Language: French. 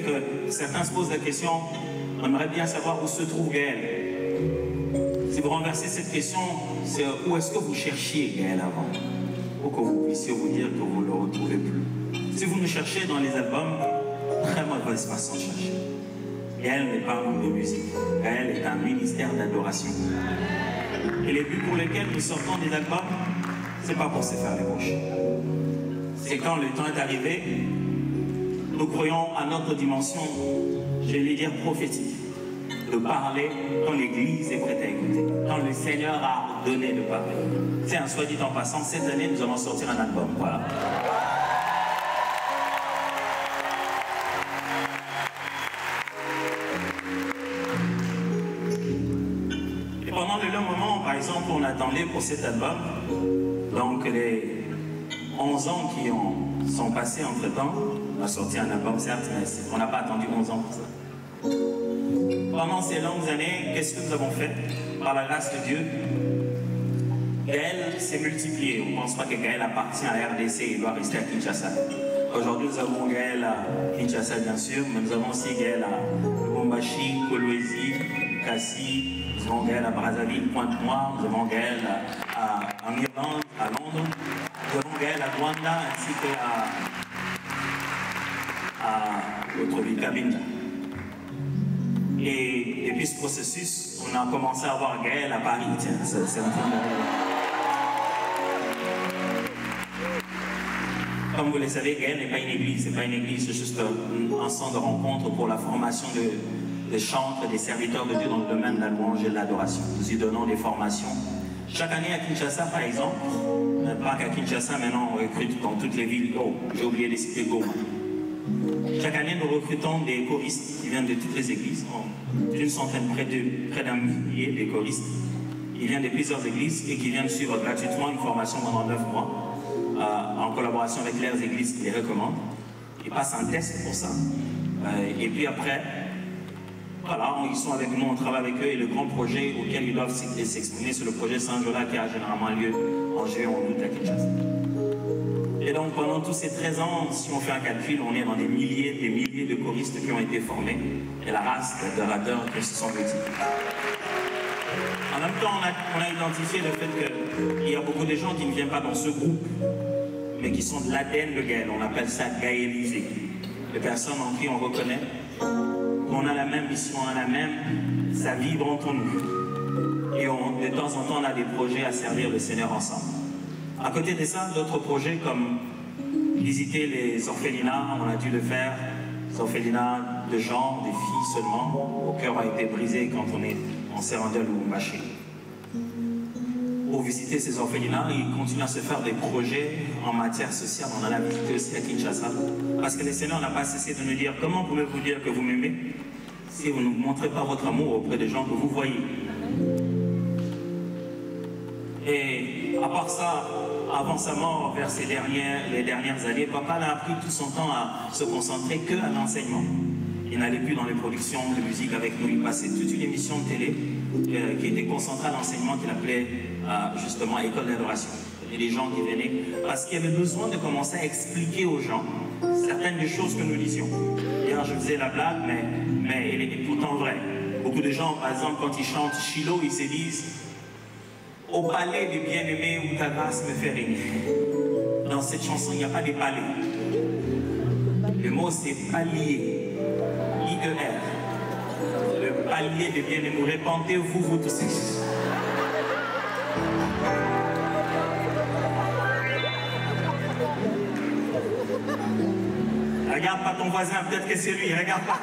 que certains se posent la question, on aimerait bien savoir où se trouve Gaël. Si vous renversez cette question, c'est où est-ce que vous cherchiez Gaël avant, pour que vous puissiez vous dire que vous ne le retrouvez plus. Si vous nous cherchez dans les albums, très mauvaise façon de chercher. Gaël n'est pas un groupe de musique. Gaël est un ministère d'adoration. Et les buts pour lesquels nous sortons des albums, c'est pas pour se faire les bouches. C'est quand le temps est arrivé, nous croyons à notre dimension, je vais dire prophétique, de parler quand l'Église est prête à écouter, quand le Seigneur a ordonné de parler. C'est un soit dit en passant, cette année nous allons sortir un album, voilà. Et pendant le long moment, par exemple, on attendait pour cet album, donc les 11 ans qui sont passés entre temps, on a sorti un album certes, mais on n'a pas attendu 11 ans pour ça. Pendant ces longues années, qu'est-ce que nous avons fait? Par la grâce de Dieu, Gaël s'est multiplié. On ne pense pas que Gaël appartient à RDC, il doit rester à Kinshasa. Aujourd'hui, nous avons Gaël à Kinshasa, bien sûr, mais nous avons aussi Gaël à Lubumbashi, Kolwezi, Kassi, nous avons Gaël à Brazzaville, Pointe-Noire, nous avons Gaël en Irlande, à Londres, nous avons Gaël à Rwanda, ainsi qu'à l'autre ville, Cabine. Et depuis ce processus, on a commencé à voir Gaël à Paris. Tiens, c'est un truc. Comme vous le savez, Gaël n'est pas une église. C'est pas une église, c'est juste un centre de rencontre pour la formation des chantres, des serviteurs de Dieu dans le domaine de la louange et de l'adoration. Nous y donnons des formations. Chaque année à Kinshasa, par exemple, pas qu'à Kinshasa, maintenant on recrute dans toutes les villes. Oh, j'ai oublié de citer Goma. Chaque année, nous recrutons des choristes qui viennent de toutes les églises, d'une centaine, près d'un millier de choristes. Ils viennent de plusieurs églises et qui viennent suivre gratuitement une formation pendant 9 mois, en collaboration avec leurs églises qui les recommandent. Ils passent un test pour ça. Et puis après, voilà, ils sont avec nous, on travaille avec eux et le grand projet auquel ils doivent s'exprimer, c'est le projet Saint-Jola qui a généralement lieu en juillet, en août à Kinshasa. Et donc pendant tous ces 13 ans, si on fait un calcul, on est dans des milliers de choristes qui ont été formés et la race d'adorateurs qui se sont multipliés. En même temps, on a identifié le fait qu'il y a beaucoup de gens qui ne viennent pas dans ce groupe, mais qui sont de l'ADN de Gaël. On appelle ça gaélisé. Les personnes en qui on reconnaît qu'on a la même mission, on a la même, ça vibre entre nous. Et de temps en temps, on a des projets à servir le Seigneur ensemble. À côté de ça, d'autres projets comme visiter les orphelinats, on a dû le faire, les orphelinats de gens, des filles seulement. Au cœur a été brisé quand on s'est rendu à Lubumbashi. Pour visiter ces orphelinats, il continue à se faire des projets en matière sociale. On en a visité aussi à Kinshasa. Parce que le Seigneur n'a pas cessé de nous dire comment pouvez-vous dire que vous m'aimez si vous ne montrez pas votre amour auprès des gens que vous voyez. Et à part ça, avant sa mort, vers les dernières années, papa a pris tout son temps à se concentrer que à l'enseignement. Il n'allait plus dans les productions de musique avec nous, il passait toute une émission de télé qui était concentrée à l'enseignement qu'il appelait justement École d'adoration. Et les gens qui venaient, parce qu'il y avait besoin de commencer à expliquer aux gens certaines des choses que nous disions. Hier, je faisais la blague, mais elle est pourtant vraie. Beaucoup de gens, par exemple, quand ils chantent Shiloh, ils se disent « Au palais des bien-aimés où ta grâce me fait régner ». Dans cette chanson, il n'y a pas de palais. Le mot, c'est palier. I-E-R. Le palier des bien-aimés. Répandez-vous, vous tous. Regarde pas ton voisin, peut-être que c'est lui. Regarde pas.